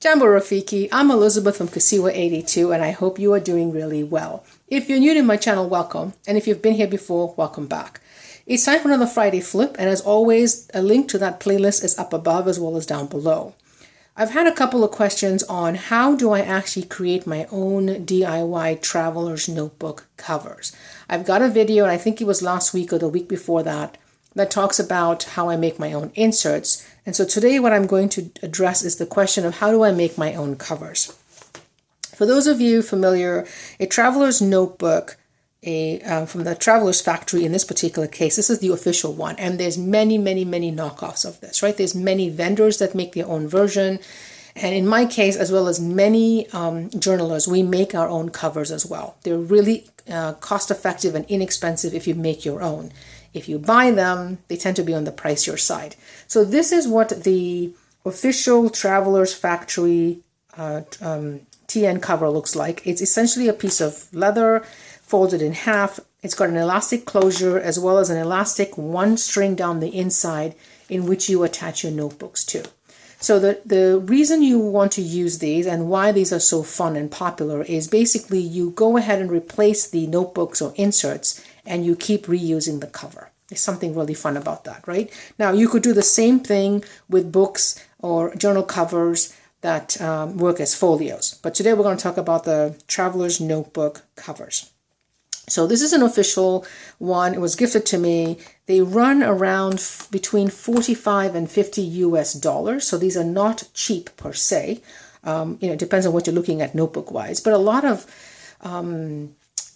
Jambo Rafiki, I'm Elizabeth from Kasiwa82 and I hope you are doing really well. If you're new to my channel, welcome. And if you've been here before, welcome back. It's time for another Friday flip, and as always, a link to that playlist is up above as well as down below. I've had a couple of questions on how do I actually create my own DIY traveler's notebook covers. I've got a video, and I think it was last week or the week before that talks about how I make my own inserts. And so today what I'm going to address is the question of how do I make my own covers. For those of you familiar, a traveler's notebook, from the Traveler's Factory in this particular case, this is the official one, and there's many knockoffs of this, right? There's many vendors that make their own version, and in my case, as well as many journalers, we make our own covers as well. They're really cost effective and inexpensive if you make your own. If you buy them, they tend to be on the pricier side. So this is what the official Traveler's Factory TN cover looks like. It's essentially a piece of leather folded in half. It's got an elastic closure as well as an elastic one string down the inside in which you attach your notebooks to. So the reason you want to use these and why these are so fun and popular is basically you go ahead and replace the notebooks or inserts and you keep reusing the cover. There's something really fun about that, right? Now you could do the same thing with books or journal covers that work as folios. But today we're going to talk about the Traveler's Notebook covers. So this is an official one. It was gifted to me. They run around between 45 and 50 US dollars. So these are not cheap per se. It depends on what you're looking at notebook wise. But a lot of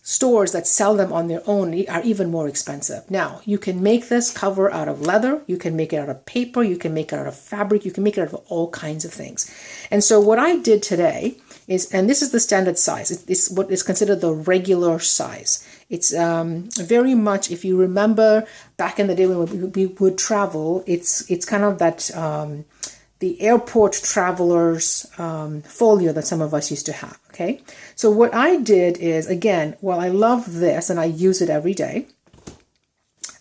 stores that sell them on their own are even more expensive. Now, you can make this cover out of leather. You can make it out of paper. You can make it out of fabric. You can make it out of all kinds of things. And so what I did today is, and this is the standard size. It's what is considered the regular size. It's very much, if you remember back in the day when we would travel, it's kind of that the airport travelers folio that some of us used to have. Okay, so what I did is, again, well, I love this and I use it every day.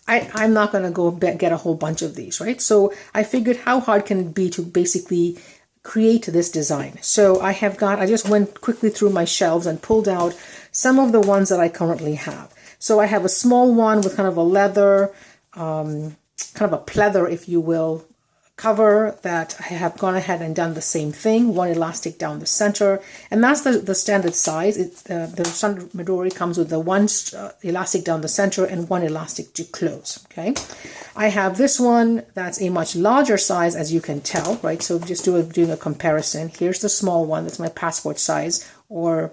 I'm not going to go get a whole bunch of these, right? So I figured how hard can it be to basically create this design. So I just went quickly through my shelves and pulled out some of the ones that I currently have. So I have a small one with kind of a leather, kind of a pleather, if you will, cover that I have gone ahead and done the same thing, one elastic down the center, and that's the standard size. The standard Midori comes with the one elastic down the center and one elastic to close. Okay, I have this one that's a much larger size, as you can tell, right? So just doing a comparison. Here's the small one, that's my passport size, or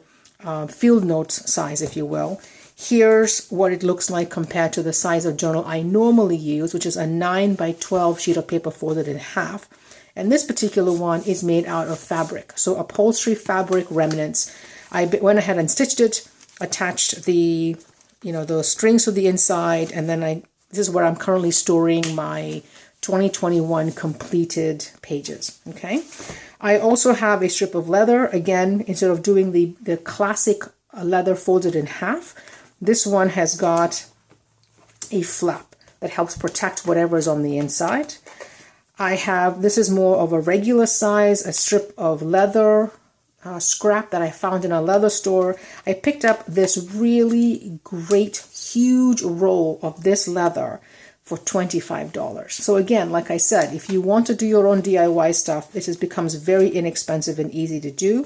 field notes size, if you will. Here's what it looks like compared to the size of journal I normally use, which is a 9 by 12 sheet of paper folded in half. And this particular one is made out of fabric, so upholstery fabric remnants. I went ahead and stitched it, attached the strings to the inside, and then this is where I'm currently storing my 2021 completed pages. Okay. I also have a strip of leather. Again, instead of doing the classic leather folded in half, this one has got a flap that helps protect whatever is on the inside. This is more of a regular size, a strip of leather scrap that I found in a leather store. I picked up this really great, huge roll of this leather for $25. So again, like I said, if you want to do your own DIY stuff, this becomes very inexpensive and easy to do.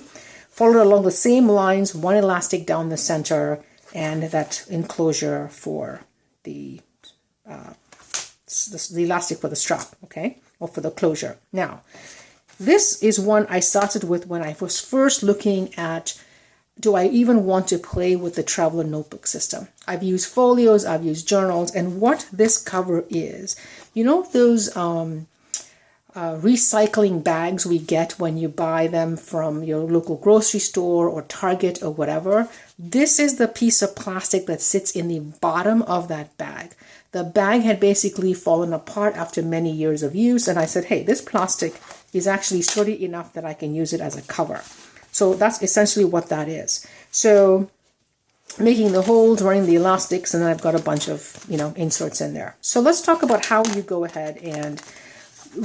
Follow along the same lines, one elastic down the center, and that enclosure for the elastic for the strap, okay, or for the closure. Now, this is one I started with when I was first looking at, do I even want to play with the Traveler Notebook system? I've used folios, I've used journals, and what this cover is, you know those recycling bags we get when you buy them from your local grocery store or Target or whatever. This is the piece of plastic that sits in the bottom of that bag. The bag had basically fallen apart after many years of use, and I said, hey, this plastic is actually sturdy enough that I can use it as a cover. So that's essentially what that is. So making the holes, running the elastics, and then I've got a bunch of, inserts in there. So let's talk about how you go ahead and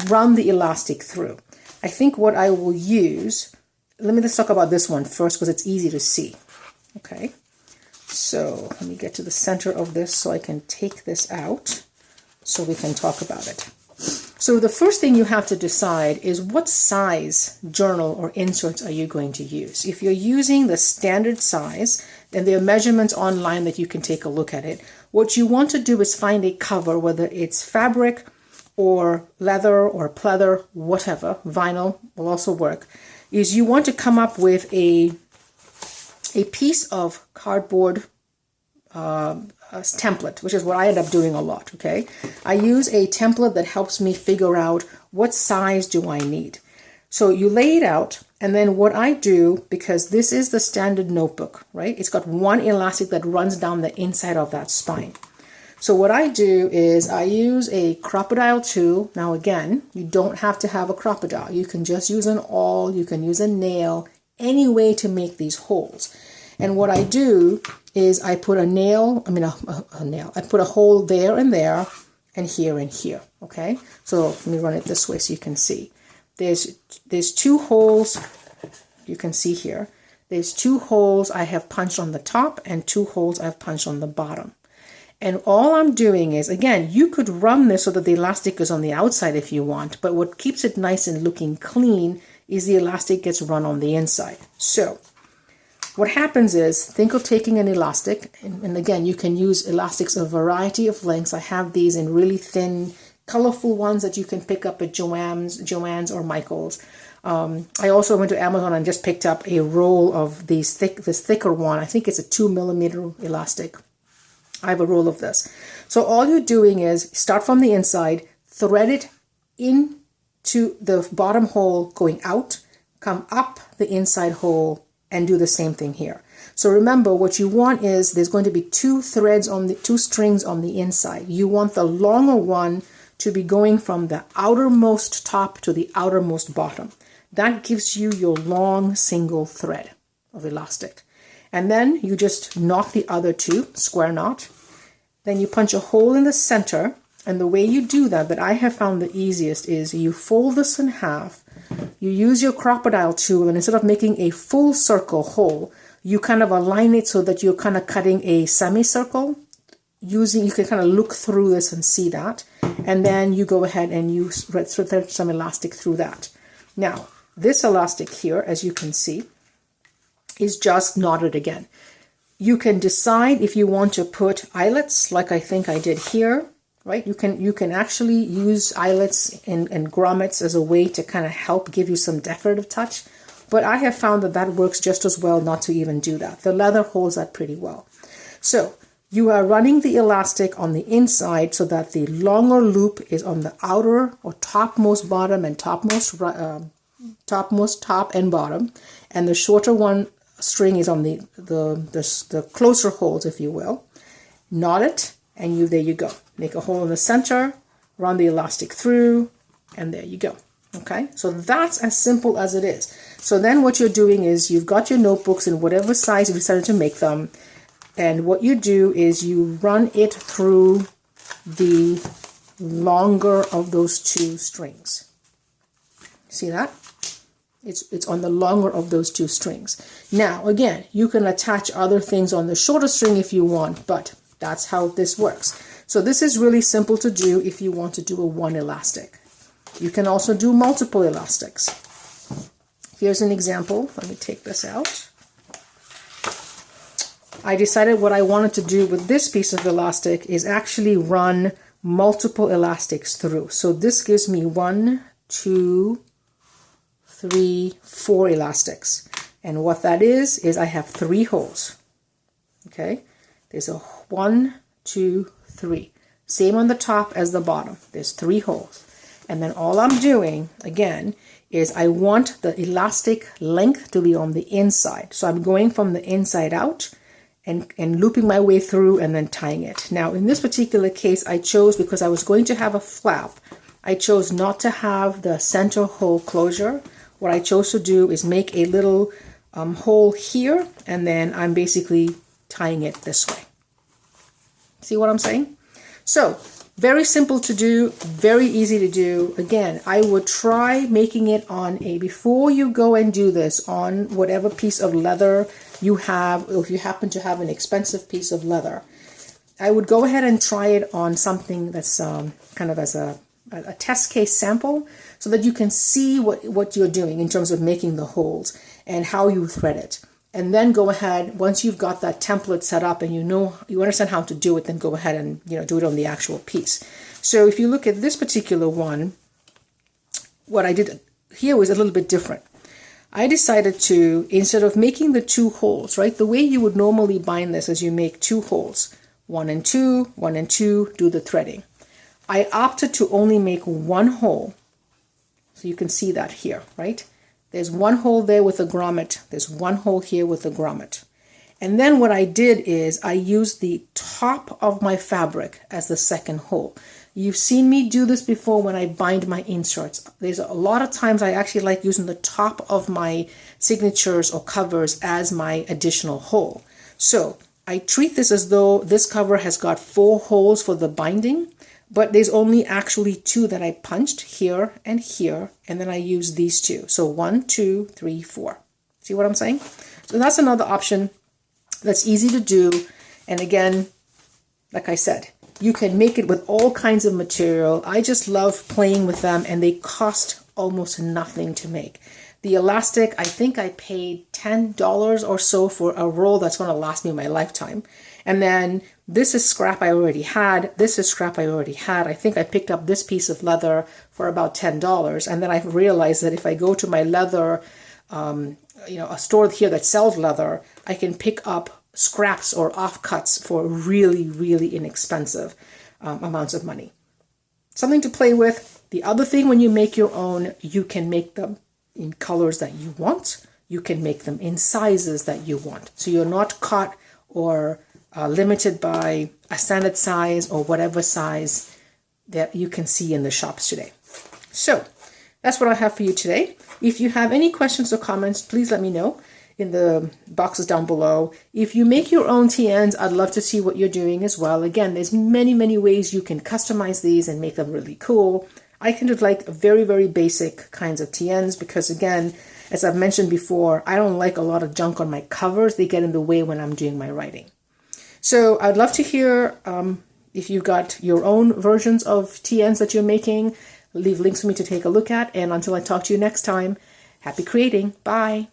run the elastic through. I think what I will use, let me just talk about this one first because it's easy to see. Okay, so let me get to the center of this so I can take this out so we can talk about it. So the first thing you have to decide is what size journal or inserts are you going to use. If you're using the standard size, then there are measurements online that you can take a look at it. What you want to do is find a cover, whether it's fabric or leather or pleather, whatever, vinyl will also work, is you want to come up with a piece of cardboard template, which is what I end up doing a lot, okay? I use a template that helps me figure out what size do I need. So you lay it out, and then what I do, because this is the standard notebook, right? It's got one elastic that runs down the inside of that spine. So what I do is I use a crocodile tool. Now again, you don't have to have a crocodile. You can just use an awl, you can use a nail, any way to make these holes. And what I do is I put a nail, I put a hole there and there, and here, okay? So let me run it this way so you can see. There's two holes, you can see here. There's two holes I have punched on the top and two holes I've punched on the bottom. And all I'm doing is, again, you could run this so that the elastic is on the outside if you want, but what keeps it nice and looking clean is the elastic gets run on the inside. So what happens is, think of taking an elastic, and again, you can use elastics of a variety of lengths. I have these in really thin, colorful ones that you can pick up at Joann's or Michael's. I also went to Amazon and just picked up a roll of this thicker one. I think it's a 2mm elastic. I have a roll of this. So all you're doing is start from the inside, thread it into the bottom hole going out, come up the inside hole, and do the same thing here. So remember, what you want is there's going to be two strings on the inside. You want the longer one to be going from the outermost top to the outermost bottom. That gives you your long single thread of elastic. And then you just knot the other two, square knot. Then you punch a hole in the center. And the way you do that I have found the easiest is you fold this in half. You use your crocodile tool, and instead of making a full circle hole, you kind of align it so that you're kind of cutting a semicircle. You can kind of look through this and see that. And then you go ahead and you thread some elastic through that. Now, this elastic here, as you can see, is just knotted again. You can decide if you want to put eyelets, like I think I did here, right? You can actually use eyelets and grommets as a way to kind of help give you some decorative touch. But I have found that works just as well not to even do that. The leather holds that pretty well. So you are running the elastic on the inside so that the longer loop is on the outer or topmost bottom and topmost top and bottom, and the shorter one string is on the closer holes, if you will. Knot it, and there you go. Make a hole in the center, run the elastic through, and there you go. Okay, so that's as simple as it is. So then what you're doing is you've got your notebooks in whatever size you decided to make them, and what you do is you run it through the longer of those two strings. See that? It's on the longer of those two strings. Now, again, you can attach other things on the shorter string if you want, but that's how this works. So this is really simple to do if you want to do a one elastic. You can also do multiple elastics. Here's an example. Let me take this out. I decided what I wanted to do with this piece of elastic is actually run multiple elastics through. So this gives me 1, 2, 3, 4 elastics. And what that is I have 3 holes. Okay, there's a 1, 2, 3. Same on the top as the bottom. There's 3 holes. And then all I'm doing, again, is I want the elastic length to be on the inside. So I'm going from the inside out and looping my way through and then tying it. Now, in this particular case, I chose, because I was going to have a flap, I chose not to have the center hole closure. What I chose to do is make a little hole here, and then I'm basically tying it this way. See what I'm saying? So Very simple to do, very easy to do. Again, I would try making it on before you go and do this, on whatever piece of leather you have, or if you happen to have an expensive piece of leather, I would go ahead and try it on something that's kind of as a test case sample, so that you can see what you're doing in terms of making the holes and how you thread it. And then go ahead, once you've got that template set up and you understand how to do it, then go ahead and do it on the actual piece. So if you look at this particular one, what I did here was a little bit different. I decided to, instead of making the 2 holes, right, the way you would normally bind this is you make 2 holes, 1 and 2, 1 and 2, do the threading. I opted to only make 1 hole. So you can see that here, right? There's 1 hole there with a grommet. There's 1 hole here with a grommet. And then what I did is I used the top of my fabric as the second hole. You've seen me do this before when I bind my inserts. There's a lot of times I actually like using the top of my signatures or covers as my additional hole. So I treat this as though this cover has got 4 holes for the binding, but there's only actually 2 that I punched, here, and then I use these 2. So 1, 2, 3, 4. See what I'm saying? So that's another option that's easy to do. And again, like I said, you can make it with all kinds of material. I just love playing with them, and they cost almost nothing to make. The elastic, I think I paid $10 or so for a roll that's going to last me my lifetime. And then this is scrap I already had. This is scrap I already had. I think I picked up this piece of leather for about $10. And then I realized that if I go to my leather, a store here that sells leather, I can pick up scraps or offcuts for really, really inexpensive amounts of money. Something to play with. The other thing, when you make your own, you can make them in colors that you want. You can make them in sizes that you want. So you're not caught or limited by a standard size or whatever size that you can see in the shops today. So that's what I have for you today. If you have any questions or comments, please let me know in the boxes down below. If you make your own TNs, I'd love to see what you're doing as well. Again, there's many, many ways you can customize these and make them really cool. I can do like very, very basic kinds of TNs because, again, as I've mentioned before, I don't like a lot of junk on my covers. They get in the way when I'm doing my writing. So I'd love to hear if you've got your own versions of TNs that you're making. Leave links for me to take a look at. And until I talk to you next time, happy creating. Bye.